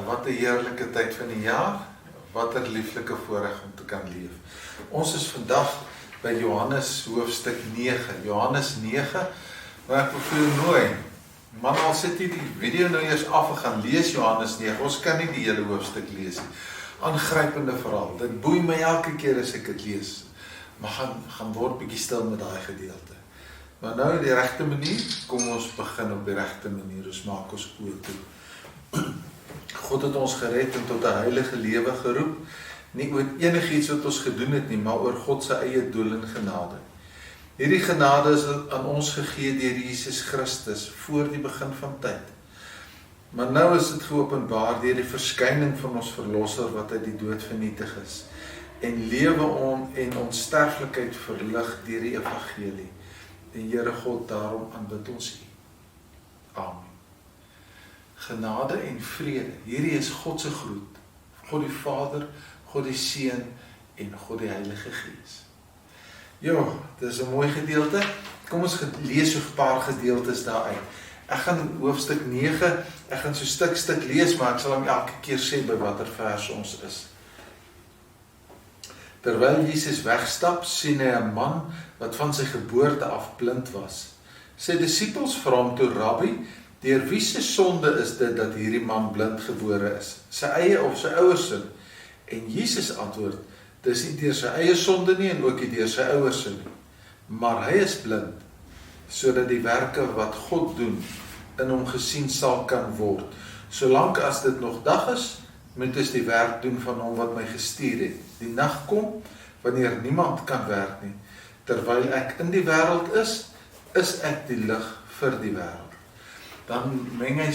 Wat 'n heerlike tyd van die jaar, wat 'n lieflike voorreg om te kan leef. Ons is vandag by Johannes hoofstuk 9, Johannes 9, maar ek wil vir jou nooi, man, al sit jy die video nou eers af en gaan lees Johannes 9, ons kan nie die hele hoofstuk lees nie. Aangrypende verhaal, dit boei my elke keer as ek dit lees, maar gaan word bietjie stil met daai gedeelte. Maar nou die regte manier, kom ons begin op die regte manier, ons maak ons oë toe. God het ons gered en tot 'n heilige lewe geroep, nie oor enigiets wat ons gedoen het nie, maar oor God se eie doel en genade. Hierdie genade is aan ons gegee deur Jesus Christus voor die begin van tyd. Maar nou is dit geopenbaar deur die verskyning van ons verlosser wat uit die dood vernietig is en lewe en onsterflikheid verlig deur die evangelie. En Here God, daarom aanbid ons U. Amen. Genade en vrede, hierdie is God se groet, God die Vader, God die Seun en God die Heilige Gees. Jo, dit is 'n mooi gedeelte, kom ons lees so 'n paar gedeeltes daaruit. Ek gaan hoofstuk 9, ek gaan so stuk lees, maar ek sal hom elke keer sê by watter vers ons is. Terwyl Jesus wegstap, sien hy 'n man wat van sy geboorte af blind was. Sy disippels vra hom toe, Rabbi, deur wie se sonde is dit dat hierdie man blind gebore is? Sy eie of sy ouers se? En Jesus antwoord, dis nie deur sy eie sonde nie en ook nie deur sy ouers se nie. Maar hy is blind, sodat die werke wat God doen, in hom gesien sal kan word. Solank as dit nog dag is, moet ons die werk doen van hom wat my gestuur het. Die nag kom, wanneer niemand kan werk nie. Terwyl ek in die wêreld is ek die lig vir die wêreld. Dan meng hy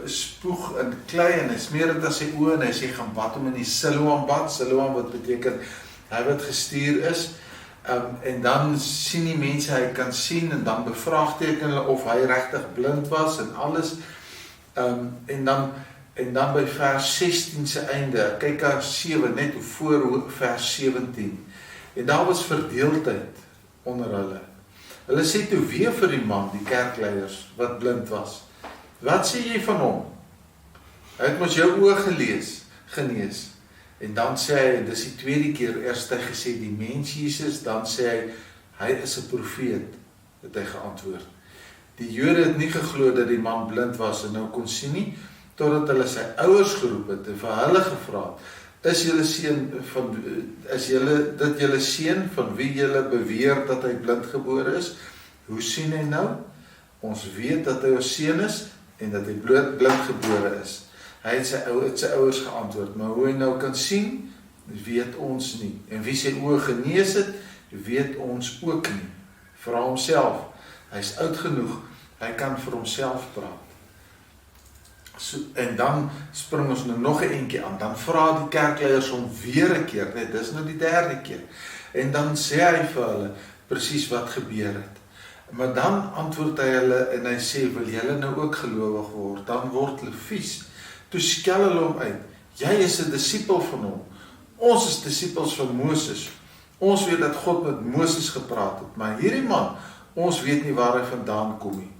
spoeg in klei en hy smeer dit aan sy oë en hy sê, gaan bad hom in die Siloam bad, Siloam wat beteken, hy wat gestuur is, en dan sien die mense, hy kan sien, en dan bevraagteken hulle of hy regtig blind was, en alles, en dan by vers 16 se einde, kyk daar 7, net voor vers 17, en daar was verdeeldheid onder hulle. Hulle sê toe weer vir die man, die kerkleiers, wat blind was, wat sê jy van hom? Hy het mos jou oë genees. En dan sê hy, dis die tweede keer, eerst hy gesê, die mens Jesus, dan sê hy is 'n profeet, het hy geantwoord. Die Jode het nie geglo dat die man blind was en nou kon sien nie, totdat hulle sy ouers geroep het en vir hulle gevra het, is dit julle seun van wie julle beweer dat hy blind gebore is? Hoe sien hy nou? Ons weet dat hy ons seun is en dat hy blind gebore is. Hy het sy ouers geantwoord, maar hoe hy nou kan sien, weet ons nie. En wie sy oë genees het, weet ons ook nie. Vra homself, hy is oud genoeg, hy kan vir homself praat. So, en dan spring ons nou nog 'n entjie aan, dan vra die kerkleiers hom weer 'n keer, net, dis nou die derde keer, en dan sê hy vir hulle presies wat gebeur het. Maar dan antwoord hy hulle en hy sê, wil julle nou ook gelowig word? Dan word hulle vies. Toe skel hulle hom uit, jy is 'n disipel van hom, ons is disippels van Moses, ons weet dat God met Moses gepraat het, maar hierdie man, ons weet nie waar hy vandaan kom nie.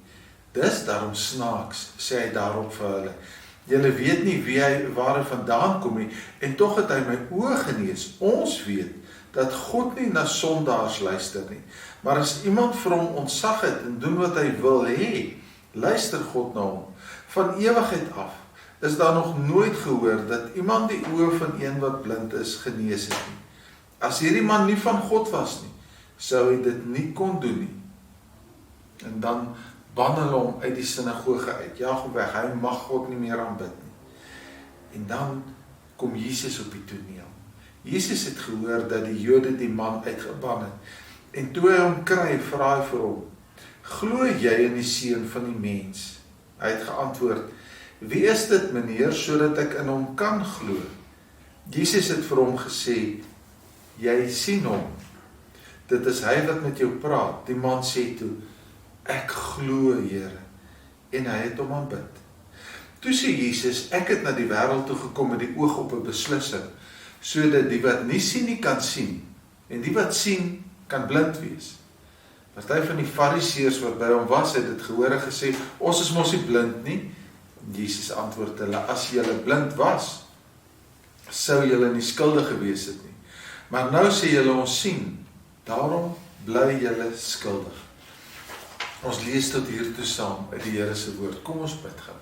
Dis daarom snaaks, sê hy daarop vir hulle. Julle weet nie waar hy vandaan kom nie, en tog het hy my oë genees. Ons weet dat God nie na sondaars luister nie. Maar as iemand vir hom ontzag het en doen wat hy wil hê, luister God na hom. Van ewigheid af is daar nog nooit gehoor dat iemand die oë van een wat blind is genees het nie. As hierdie man nie van God was nie, sou hy dit nie kon doen nie. En dan ban hulle hom uit die sinagoge uit, jaag hom weg, hy mag God nie meer aanbid nie. En dan kom Jesus op die toneel. Jesus het gehoor dat die Jode die man uitgeban het, en toe hy hom kry, vra hy vir hom, glo jy in die Seun van die mens? Hy het geantwoord, wie is dit, meneer, sodat ek in hom kan glo? Jesus het vir hom gesê, jy sien hom, dit is hy wat met jou praat. Die man sê toe, ek glo, Here, en hy het hom aanbid. Toe sê Jesus, ek het na die wêreld toe gekom met die oog op 'n beslissing, sodat die wat nie sien nie kan sien, en die wat sien kan blind wees. Party van die fariseërs wat by hom was, het dit gehoor en gesê, ons is mos nie blind nie, Jesus antwoord hulle, as julle blind was, sou julle nie skuldig gewees het nie. Maar nou sê julle ons sien, daarom bly julle skuldig. Ons lees tot hiertoe saam uit die Here se woord. Kom ons bid gou.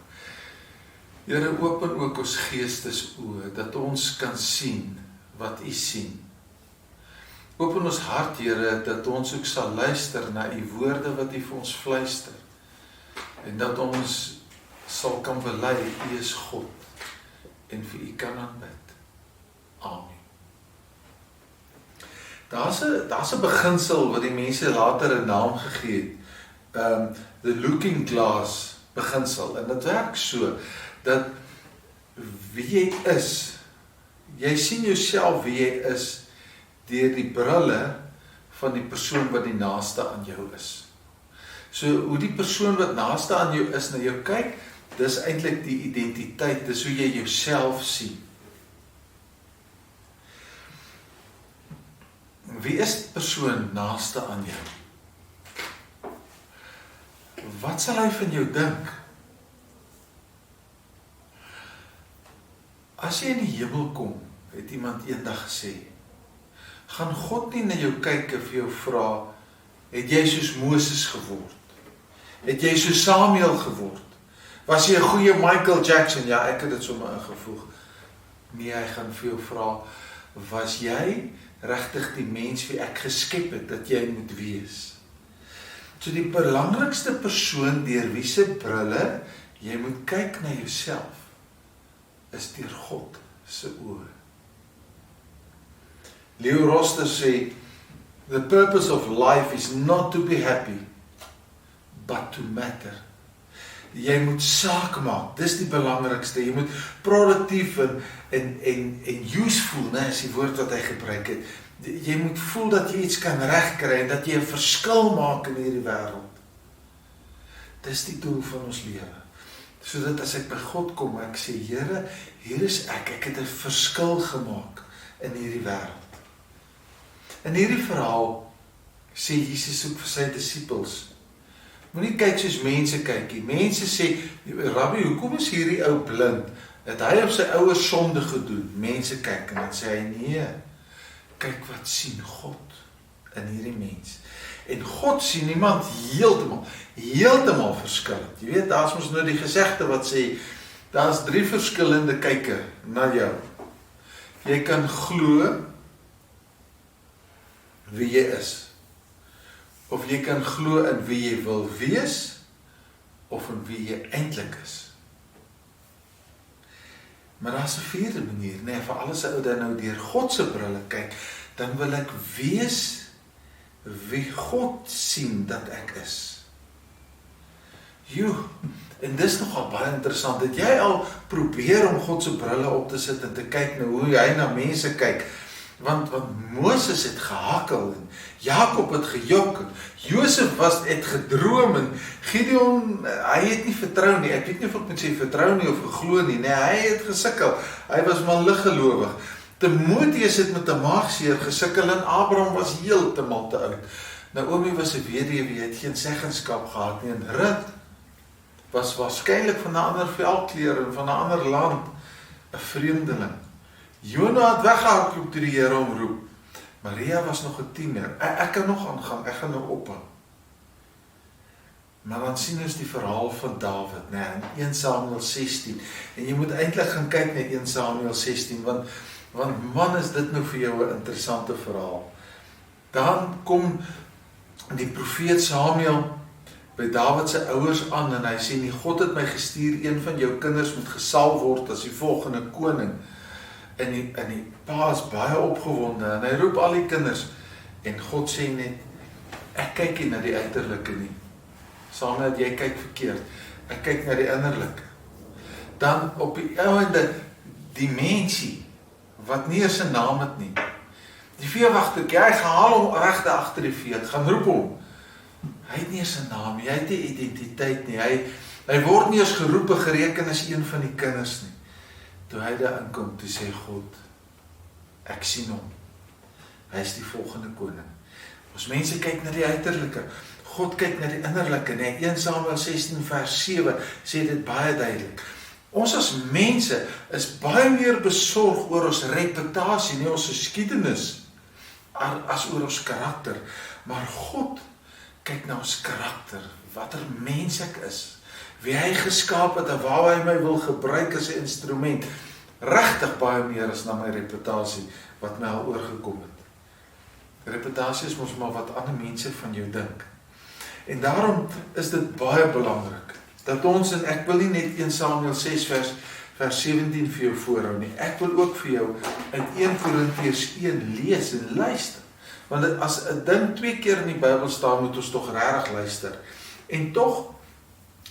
Here, open ook ons geestesoë, dat ons kan sien wat U sien. Open ons hart, Here, dat ons ook sal luister na U woorde wat U vir ons fluister. En dat ons sal kan bely, U is God, en vir U kan aanbid. Amen. Daar's 'n beginsel wat die mense later 'n naam gegee het. The looking glass beginsel. En dit werk so, dat wie jy is, jy sien jouself wie jy is, deur die brille van die persoon wat die naaste aan jou is. So, hoe die persoon wat naaste aan jou is, na jou kyk, dis eintlik die identiteit, dis hoe jy jouself sien. Wie is die persoon naaste aan jou? Wat sal hy van jou dink? As jy in die hemel kom, het iemand eendag gesê, gaan God nie na jou kyk en vir jou vra, het jy soos Moses geword? Het jy soos Samuel geword? Was jy 'n goeie Michael Jackson? Ja, ek het dit sommer ingevoeg. Nee, hy gaan vir jou vra, was jy regtig die mens wie ek geskep het, dat jy moet wees? So die belangrikste persoon deur wie se brille jy moet kyk na jouself, is deur God se oë. Leo Roster sê, the purpose of life is not to be happy, but to matter. Jy moet saak maak, dis die belangrikste. Jy moet produktief en useful, né, is die woord wat hy gebruik het. Jy moet voel dat jy iets kan regkry en dat jy 'n verskil maak in hierdie wêreld. Dis die doel van ons lewe. Sodat as ek by God kom, ek sê, Here, hier is ek het 'n verskil gemaak in hierdie wêreld. In hierdie verhaal sê Jesus ook vir sy disippels, moenie kyk soos mense kyk nie. Mense sê, Rabbi, hoekom is hierdie ou blind? Het hy op sy ouers sonde gedoen? Mense kyk en dan sê hy, nee, kyk wat sien God in hierdie mens. En God sien iemand heeltemal verskillend. Jy weet, daar's mos nou die gesegde wat sê, daar's 3 verskillende kyke na jou. Jy kan glo wie jy is. Of jy kan glo in wie jy wil wees, of in wie jy eintlik is. Maar daar's 'n 4de manier, nee, vir alles ou dan nou deur God se brille kyk, dan wil ek wees wie God sien dat ek is. En dis nogal baie interessant, dat jy al probeer om God se brille op te sit en te kyk na hoe hy na mense kyk, want Moses het gehakkel, en Jakob het gejok, en Josef het gedroom, en Gideon, hy het nie vertrou nie, ek weet nie of ek moet sê vertrou nie of geglo nie, nee, hy het gesukkel, hy was maar liggelowig. Timoteus het met 'n maagseer gesukkel, en Abraham was heeltemal te oud. Naomi was 'n weduwee, het geen seggenskap gehad nie, en Rut was waarskynlik van 'n ander velkleur en van 'n ander land, 'n vreemdeling. Jona het weggehardloop toe die Here hom roep. Maria was nog 'n tiener. Ek kan nog aangaan, ek gaan nou ophou. Maar dan sien ons die verhaal van Dawid, in 1 Samuel 16. En jy moet eintlik gaan kyk na 1 Samuel 16, want man, is dit nou vir jou 'n interessante verhaal. Dan kom die profeet Samuel by Dawid se ouers aan en hy sê, nie, God het my gestuur, een van jou kinders moet gesalf word as die volgende koning. En die pa is baie opgewonde en hy roep al die kinders en God sê net, ek kyk nie na die uiterlike nie. Samuel, jy kyk verkeerd. Ek kyk na die innerlike. Dan op die einde die mensie wat nie eens 'n naam het nie. Die veewagter, hy gehaal hom regte agter die vee, gaan roep hom. Hy het nie eens 'n naam nie, hy het nie identiteit nie. Hy word nie eens geroep en gereken as een van die kinders nie. Toe hy daar inkom, toe sê God, ek sien hom. Hy is die volgende koning. Ons mense kyk na die uiterlike. God kyk na die innerlike, nee, 1 Samuel 16 vers 7 sê dit baie duidelik. Ons as mense is baie meer besorg oor ons reputasie, nie ons geskiedenis, as oor ons karakter. Maar God kyk na ons karakter, watter mens ek is, wie hy geskaap het en waar hy my wil gebruik as 'n instrument, regtig baie meer as na my reputasie, wat my al oorgekom het. Reputasie is mos maar wat ander mense van jou dink. En daarom is dit baie belangrik, dat ons, en ek wil nie net 1 Samuel 6 vers 17 vir jou voorhou nie, ek wil ook vir jou uit 1 Korintiërs 1 lees en luister. Want as 'n ding 2 keer in die Bybel staan, moet ons tog regtig luister. En tog,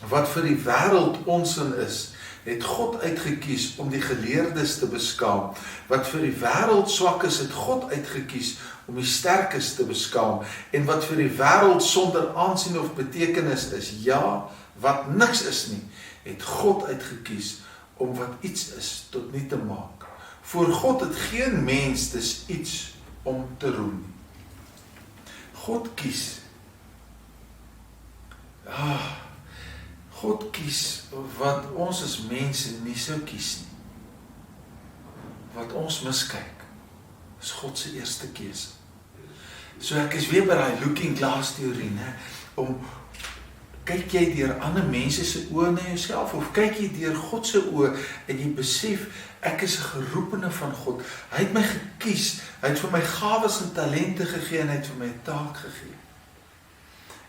wat vir die wêreld onsin is, het God uitgekies om die geleerdes te beskaam. Wat vir die wêreld swak is, het God uitgekies om die sterkes te beskaam. En wat vir die wêreld sonder aansien of betekenis is, ja, wat niks is nie, het God uitgekies om wat iets is tot nie te maak. Voor God het geen mens dus iets om te roem. God kies. God kies wat ons as mense nie sou kies nie. Wat ons miskyk, is God se eerste keuse. So ek is weer by daai looking glass teorie, né? Kyk jy deur ander mense se oë na jouself, of kyk jy deur God se oë en jy besef, ek is 'n geroepene van God. Hy het my gekies, hy het vir my gawes en talente gegee en hy het vir my 'n taak gegee.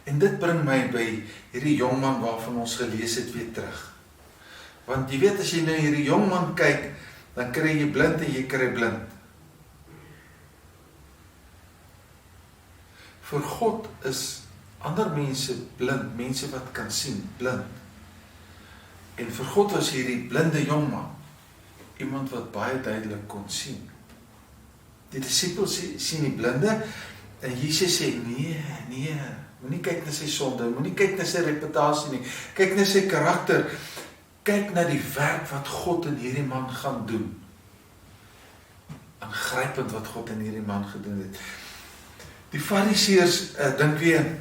En dit bring my by hierdie jongman waarvan ons gelees het weer terug. Want jy weet, as jy na hierdie jongman kyk, dan kry jy blind en jy kry blind. Vir God is ander mense blind, mense wat kan sien, blind. En vir God was hierdie blinde jongman iemand wat baie duidelik kon sien. Die disippels sien die blinde en Jesus sê, nee, moenie kyk na sy sonde, moenie kyk na sy reputasie nie, kyk na sy karakter, kyk na die werk wat God in hierdie man gaan doen. Aangrypend wat God in hierdie man gedoen het. Die fariseërs dink weer,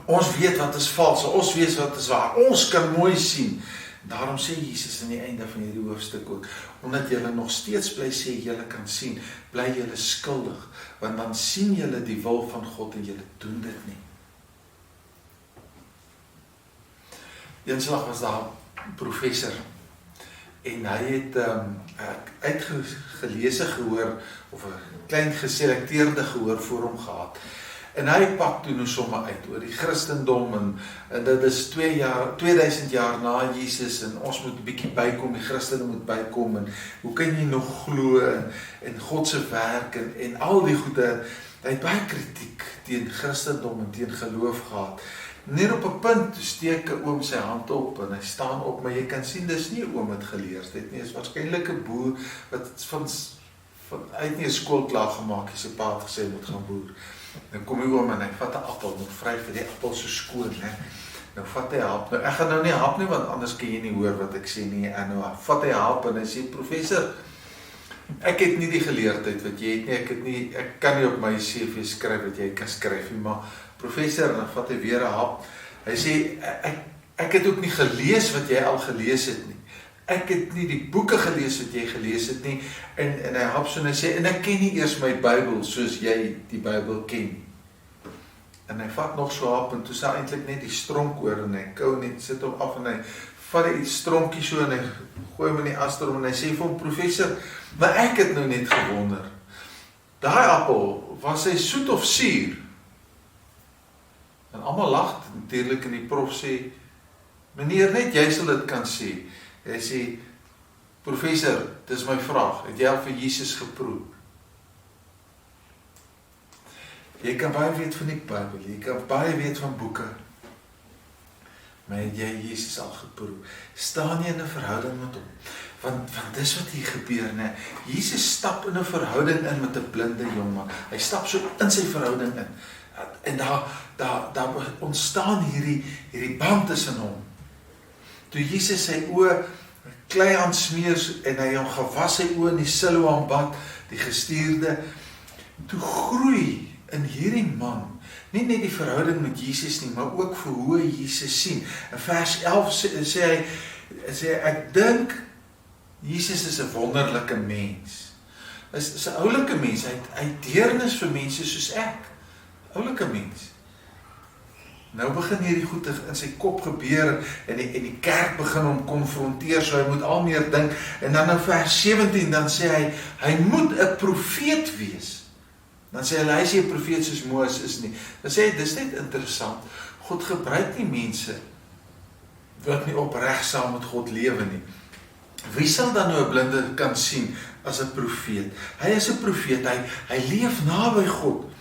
ons weet wat is vals, ons weet wat is waar, ons kan mooi sien. Daarom sê Jesus aan die einde van hierdie hoofstuk ook, omdat julle nog steeds bly sê, julle kan sien, bly julle skuldig, want dan sien julle die wil van God en julle doen dit nie. Eenslag was daar 'n professor, en hy het uitgelese gehoor, of 'n klein geselekteerde gehoor voor hom gehad. En hy pak toe nou somme uit oor die Christendom en dit is 2000 jaar na Jesus en ons moet 'n bietjie bykom, die Christene moet bykom en hoe kan jy nog glo en God se werk en al die goede. Hy het baie kritiek teen Christendom en teen geloof gehad. Net op 'n punt steek 'n oom sy hand op en hy staan op, maar jy kan sien dis nie 'n oom wat geleerdheid nie, is waarskynlik 'n boer wat uit nie 'n skool klaar gemaak het, sy pa het gesê moet gaan boer. Dan kom hy oom en hy vat 'n appel, moet vry vir die appel so skoon, hè. Nou vat hy hap. Nou ek gaan nou nie hap nie want anders kan jy nie hoor wat ek sê nie. En nou vat hy hap en hy sê professor, ek het nie die geleerdheid wat jy het nie, ek kan nie op my CV skryf wat jy kan skryf nie, maar professor, dan vat hy weer 'n hap. Hy sê ek het ook nie gelees wat jy al gelees het nie. Ek het nie die boeke gelees wat jy gelees het nie, en hy hap so en hy sê, en ek ken nie eers my Bybel soos jy die Bybel ken. En hy vat nog so hap, en toe sê eintlik net die stronk oor, en hy kou net, sit hom af, en hy vat die stronkie so, en hy gooi hom in die as erom, en hy sê vir hom, professor, maar ek het nou net gewonder, daai appel, was hy soet of suur? En almal lag, natuurlik, en die prof sê, meneer, net jy sal dit kan sê. Hy sê, professor, dis my vraag, het jy al vir Jesus geproe? Jy kan baie weet van die Bybel, jy kan baie weet van boeke, maar het jy Jesus al geproe? Staan jy in 'n verhouding met hom? Want dis wat hier gebeur, né? Jesus stap in 'n verhouding in met 'n blinde jongman. Hy stap so in sy verhouding in. En daar ontstaan hierdie band tussen hom. Toe Jesus sy oë klei aansmeer en hy hom gewas sy oë in die Siloam bad, die gestuurde, toe groei in hierdie man, nie net die verhouding met Jesus nie, maar ook vir hoe hy Jesus sien. In vers 11 sê hy, ek dink, Jesus is 'n wonderlike mens. Is 'n oulike mens, hy het deernis vir mense soos ek. Oulike mens. Nou begin hierdie goed in sy kop gebeur, en die kerk begin hom konfronteer, so hy moet al meer dink, en dan in vers 17, dan sê hy moet 'n profeet wees. Dan sê hy is nie 'n profeet soos Moses nie. Dan sê hy, dis net interessant, God gebruik nie mense, wat nie opreg saam met God lewe nie. Wie sal dan nou 'n blinde kan sien as 'n profeet? Hy is 'n profeet, hy leef naby God,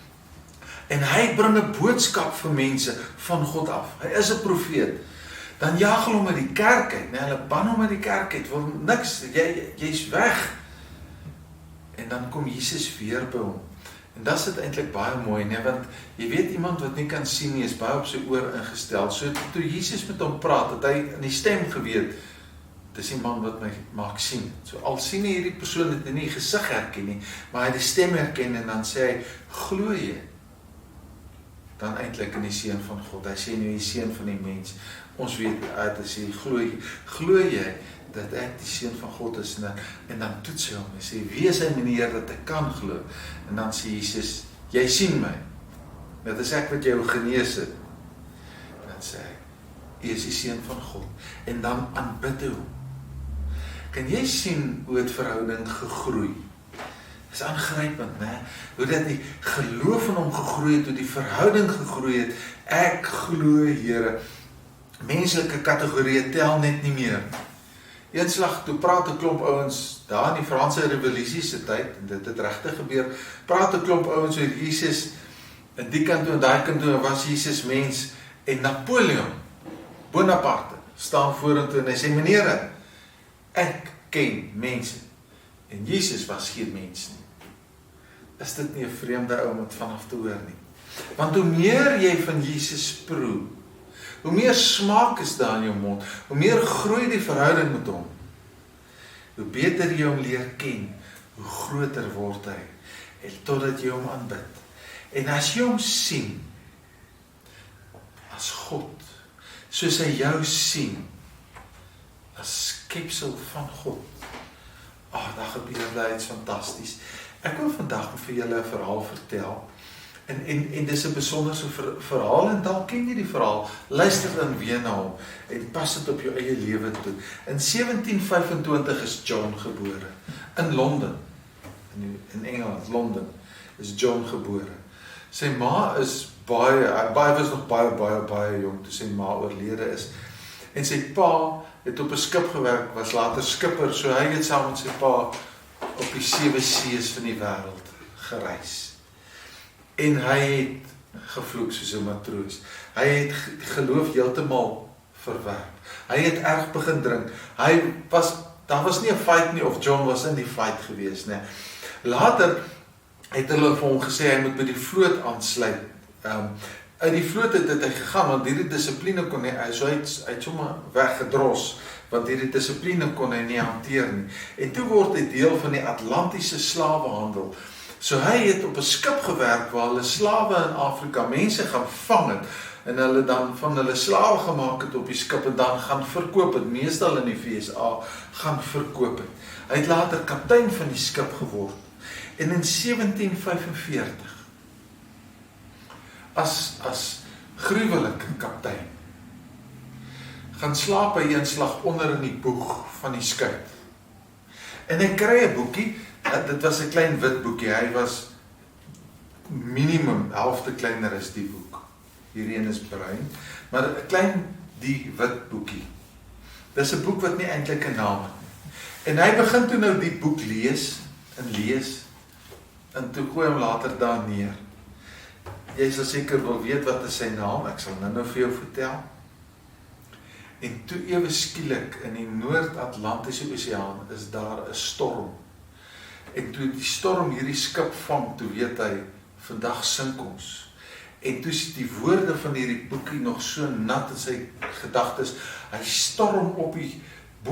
en hy bring 'n boodskap vir mense van God af. Hy is 'n profeet. Dan jaag hulle hom uit die kerk uit, nee, hulle ban hom uit die kerk uit, wil niks, jy's weg. En dan kom Jesus weer by hom. En dat is dit eintlik baie mooi, nee, want jy weet iemand wat nie kan sien nie, is baie op sy oor ingestel. So toe Jesus met hom praat, het hy in die stem geweet, dis die man wat my maak sien. So al sien hy hierdie persoon het nie gesig herken nie, maar hy het die stem herken, en dan sê hy, glo jy? Dan eintlik in die seun van God. Hy sê nou die seun van die mens. Ons weet, hy sê, glo jy dat ek die seun van God is, en dan toets hy hom, en sê, wie is hy meneer dat ek kan glo? En dan sê Jesus, jy sien my, dit is ek wat jou genees het. En dan sê hy, jy is die seun van God, en dan aanbid hy hom. Kan jy sien hoe het verhouding gegroei? Dit is aangrypend, né? Hoe dat die geloof in hom gegroei het, hoe die verhouding gegroei het, ek glo Here, menslike kategorieë tel net nie meer. Eenslag, toe praat 'n klomp ouens, daar in die Franse revolusie se tyd, en dit het regtig gebeur, praat 'n klomp ouens oor Jesus, en die kant toe en daai kant toe was Jesus mens, en Napoleon Bonaparte staan vorentoe en hy sê, meneer, ek ken mense, en Jesus was geen mens nie. Is dit nie 'n vreemde ou om het vanaf te hoor nie? Want hoe meer jy van Jesus proe, hoe meer smaak is daar in jou mond, hoe meer groei die verhouding met hom, hoe beter jy hom leer ken, hoe groter word hy, en totdat jy hom aanbid. En as jy hom sien, as God, soos hy jou sien, as skepsel van God, daar gebeur daar iets fantasties. Ek wil vandag vir julle 'n verhaal vertel, en dis 'n besonderse verhaal, en dalk ken jy die verhaal, luister dan weer na hom, en pas dit op jou eie lewe toe. In 1725 is John gebore, in Londen, in Engeland, Londen, is John gebore. Sy ma is baie was nog baie jong, toe sy ma oorlede is, en sy pa het op 'n skip gewerk, was later skipper, so hy het saam met sy pa op die 7 sees van die wêreld gereis. En hy het gevloek soos 'n matroos. Hy het geloof heeltemal verwerp. Hy het erg begin drink. Daar was nie 'n fight nie, of John was in die fight gewees nie. Later het hulle vir hom gesê hy moet by die vloot aansluit. Uit die vloot het hy gegaan, want hierdie dissipline kon hy sommer weggedros, want hierdie dissipline kon hy nie hanteer nie. En toe word hy deel van die Atlantiese slawehandel. So hy het op 'n skip gewerk waar hulle slawe in Afrika mense gaan vang het, en hulle dan van hulle slawe gemaak het op die skip en dan gaan verkoop het, meestal in die VSA gaan verkoop het. Hy het later kaptein van die skip geword. En in 1745 as gruwelike kaptein gaan slaap hy eenslag onder in die boeg van die skuit. En hy kry 'n boekie, dit was 'n klein wit boekie, hy was minimum helfte kleiner as die boek. Hierdie een is bruin, maar 'n klein die wit boekie. Dis 'n boek wat nie eintlik 'n naam het nie. En hy begin toe nou die boek lees, en toe gooi hom later daar neer. Jy sal seker wil weet wat is sy naam, ek sal nou vir jou vertel. En toe ewe skielik in die Noord-Atlantiese Oseaan is daar 'n storm. En toe die storm hierdie skip vang, toe weet hy, vandag sink ons. En toe is die woorde van hierdie boekie nog so nat in sy gedagtes, hy storm bo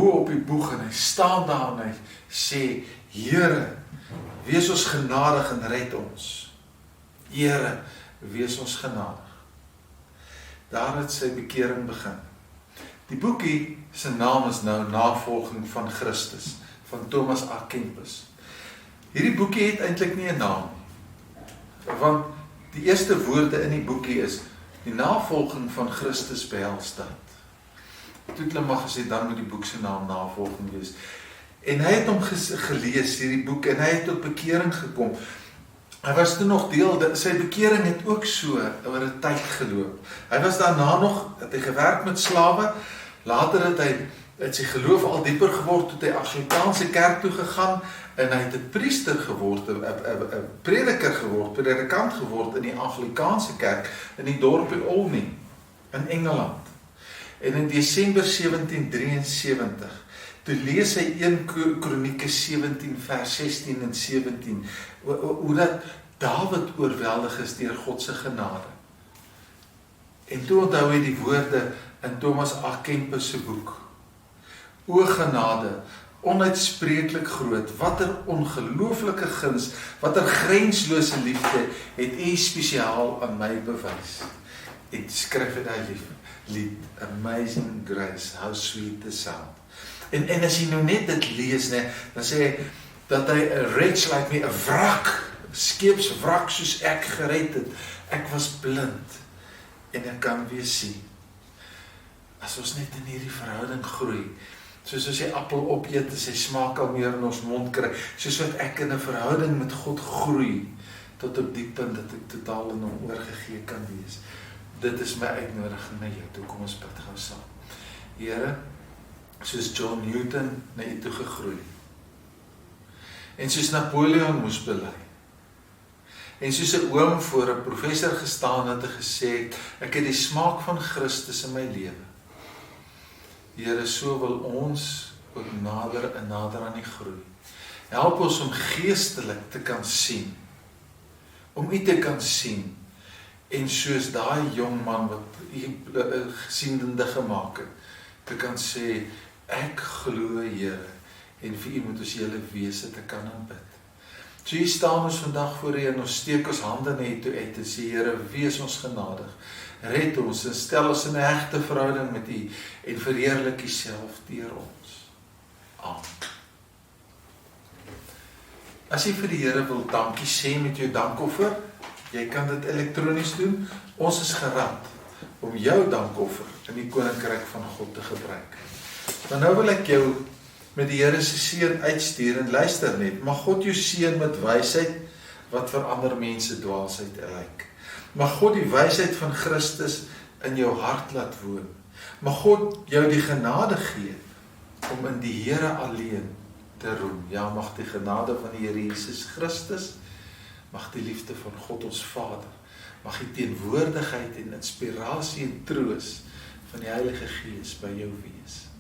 op die boeg, en hy staan daar en hy sê, Here, wees ons genadig en red ons. Here, wees ons genadig. Daar het sy bekering begin. Die boekie se naam is nou Navolging van Christus, van Thomas A. Kempis. Hierdie boekie het eintlik nie 'n naam nie, want die eerste woorde in die boekie is die navolging van Christus behels dit. Toe het hulle maar gesê, dan moet die boek se naam Navolging wees. En hy het hom gelees, hierdie boek, en hy het tot bekering gekom. Hy was toe nog deel, sy bekering het ook so oor 'n tyd geloop. Hy was daarna nog, het hy gewerk met slawe, later het sy geloof al dieper geword, toe hy Anglikaanse kerk toe gegaan, en hy het 'n priester geword, 'n prediker geword, predikant geword in die Anglikaanse kerk, in die dorpie Olney, in Engeland. En in Desember 1773, toe lees hy 1 Kronieke 17 vers 16 en 17, hoe dat Dawid oorweldig is deur God se genade. En toe onthou hy die woorde in Thomas A. Kempis se boek. O genade, onuitspreeklik groot, watter ongelooflike guns, watter grenslose liefde het U spesiaal aan my bewys. En skryf hy daai lied, Amazing Grace, how sweet the sound. En as jy nou net dit lees, dan sê hy, dat hy 'n wretch like me, 'n wrak, skeepswrak soos ek gered het. Ek was blind, en ek kan weer sien. As ons net in hierdie verhouding groei, soos as jy appel opeet, en sy smaak al meer in ons mond kry, soos wat ek in 'n verhouding met God groei, tot op die punt dat ek totaal in hom oorgegee kan wees. Dit is my uitnodiging na jou toe, kom ons bid gou saam. Here, soos John Newton na U toe gegroei, en soos Napoleon moes bely, en soos 'n oom voor 'n professor gestaan het en gesê het, ek het die smaak van Christus in my lewe. Here, so wil ons ook nader en nader aan U groei. Help ons om geestelik te kan sien, om U te kan sien, en soos daai jong man wat U sienende gemaak het, te kan sê, ek glo Here, en vir U moet ons hele wese te kan aanbid. So hier staan ons vandag voor U, en ons steek ons hande na U toe uit, en sê, Here, wees ons genadig, red ons, en stel ons in 'n hegte verhouding met U, en verheerlik U self deur ons. Amen. As jy vir die Here wil dankie sê met jou dankoffer, jy kan dit elektronies doen, ons is gerad om jou dankoffer in die koninkryk van God te gebruik. Maar nou wil ek jou met die Here se seën uitstuur, en luister net, mag God jou seën met wysheid, wat vir ander mense dwaasheid lyk. Mag God die wysheid van Christus in jou hart laat woon. Mag God jou die genade gee, om in die Here alleen te roem. Ja, mag die genade van die Here Jesus Christus, mag die liefde van God ons Vader, mag die teenwoordigheid en inspirasie en troos van die Heilige Gees by jou wees.